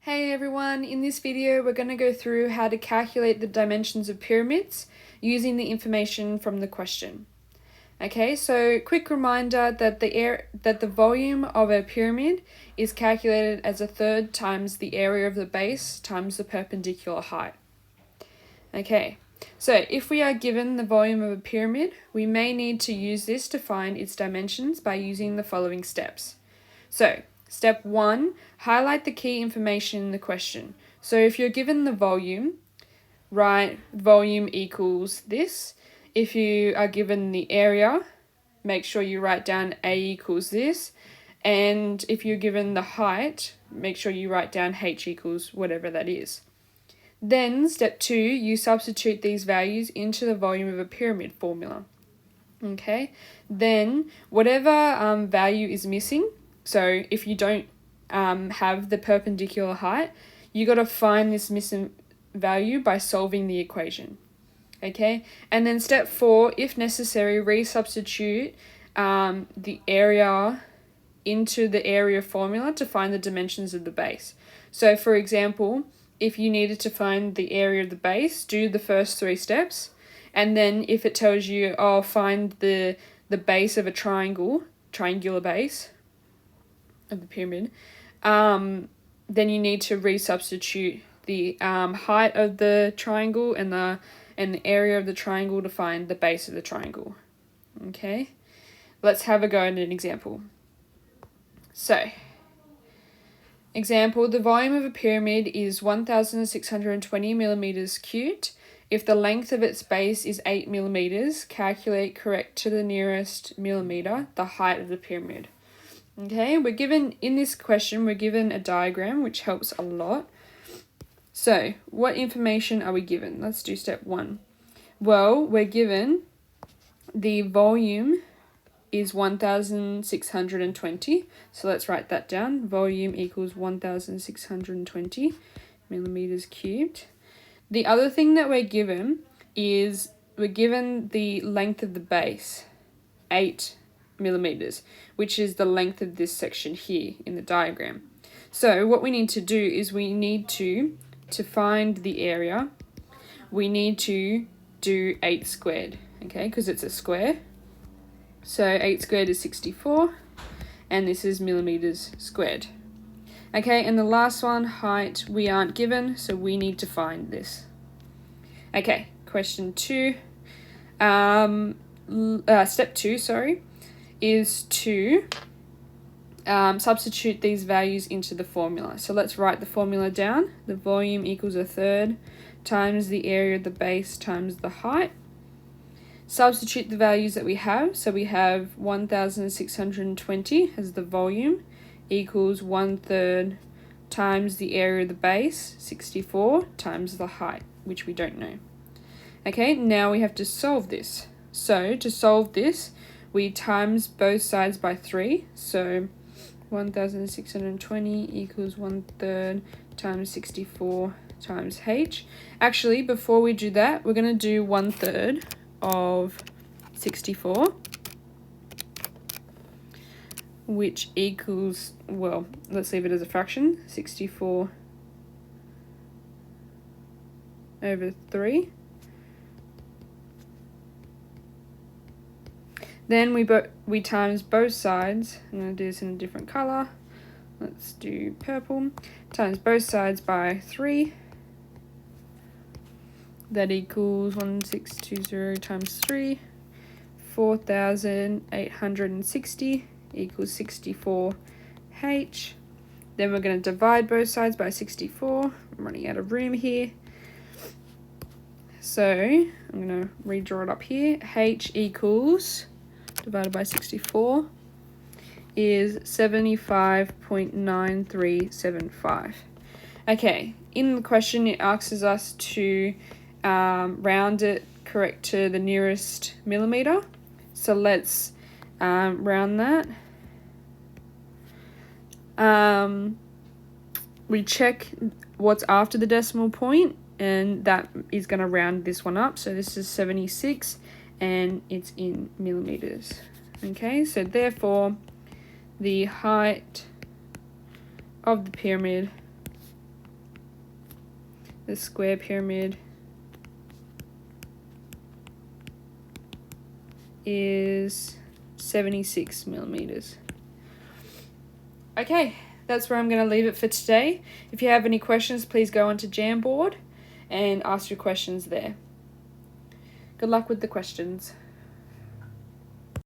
Hey everyone, in this video we're going to go through how to calculate the dimensions of pyramids using the information from the question. Okay, so quick reminder that the volume of a pyramid is calculated as a third times the area of the base times the perpendicular height. Okay, so if we are given the volume of a pyramid, we may need to use this to find its dimensions by using the following steps. So, step 1, highlight the key information in the question. So if you're given the volume, write volume equals this. If you are given the area, make sure you write down A equals this. And if you're given the height, make sure you write down H equals whatever that is. Then, step 2, you substitute these values into the volume of a pyramid formula. Okay, then whatever value is missing, so if you don't have the perpendicular height, you got to find this missing value by solving the equation. Okay, and then step 4, if necessary, resubstitute the area into the area formula to find the dimensions of the base. So for example, if you needed to find the area of the base, do the first 3 steps, and then if it tells you, oh, find the base of a triangular base of the pyramid, then you need to resubstitute the height of the triangle and the area of the triangle to find the base of the triangle. Okay, let's have a go at an example. So, example, the volume of a pyramid is 1,620 millimeters cubed. If the length of its base is 8 millimeters, calculate correct to the nearest millimeter the height of the pyramid. Okay, in this question, we're given a diagram, which helps a lot. So, what information are we given? Let's do step 1. Well, we're given the volume is 1,620. So let's write that down. Volume equals 1,620 millimeters cubed. The other thing that we're given is we're given the length of the base, 8 millimeters, which is the length of this section here in the diagram. So what we need to do is we need to find the area, we need to do 8 squared, okay, because it's a square. So 8 squared is 64, and this is millimeters squared. Okay, and the last one, height, we aren't given, so we need to find this. Okay, question 2. Step 2, is to substitute these values into the formula. So let's write the formula down. The volume equals a third times the area of the base times the height. Substitute the values that we have. So we have 1,620 as the volume equals 1/3 times the area of the base, 64, times the height, which we don't know. Okay, now we have to solve this. So to solve this, we times both sides by 3. So 1,620 equals 1/3 times 64 times h. Actually, before we do that, we're going to do 1/3 of 64, which equals, well, let's leave it as a fraction, 64 over 3. Then we times both sides. I'm going to do this in a different color. Let's do purple. Times both sides by 3. That equals 1620 times 3, 4,860 equals 64h. Then we're going to divide both sides by 64. I'm running out of room here. So I'm going to redraw it up here. H equals, divided by 64, is 75.9375. Okay, in the question it asks us to round it correct to the nearest millimeter. So let's round that. We check what's after the decimal point, and that is going to round this one up. So this is 76, and it's in millimeters. Okay, so therefore the height of the pyramid the square pyramid is 76 millimeters. Okay, that's where I'm going to leave it for today. If you have any questions, please go onto Jamboard and ask your questions there. Good luck with the questions.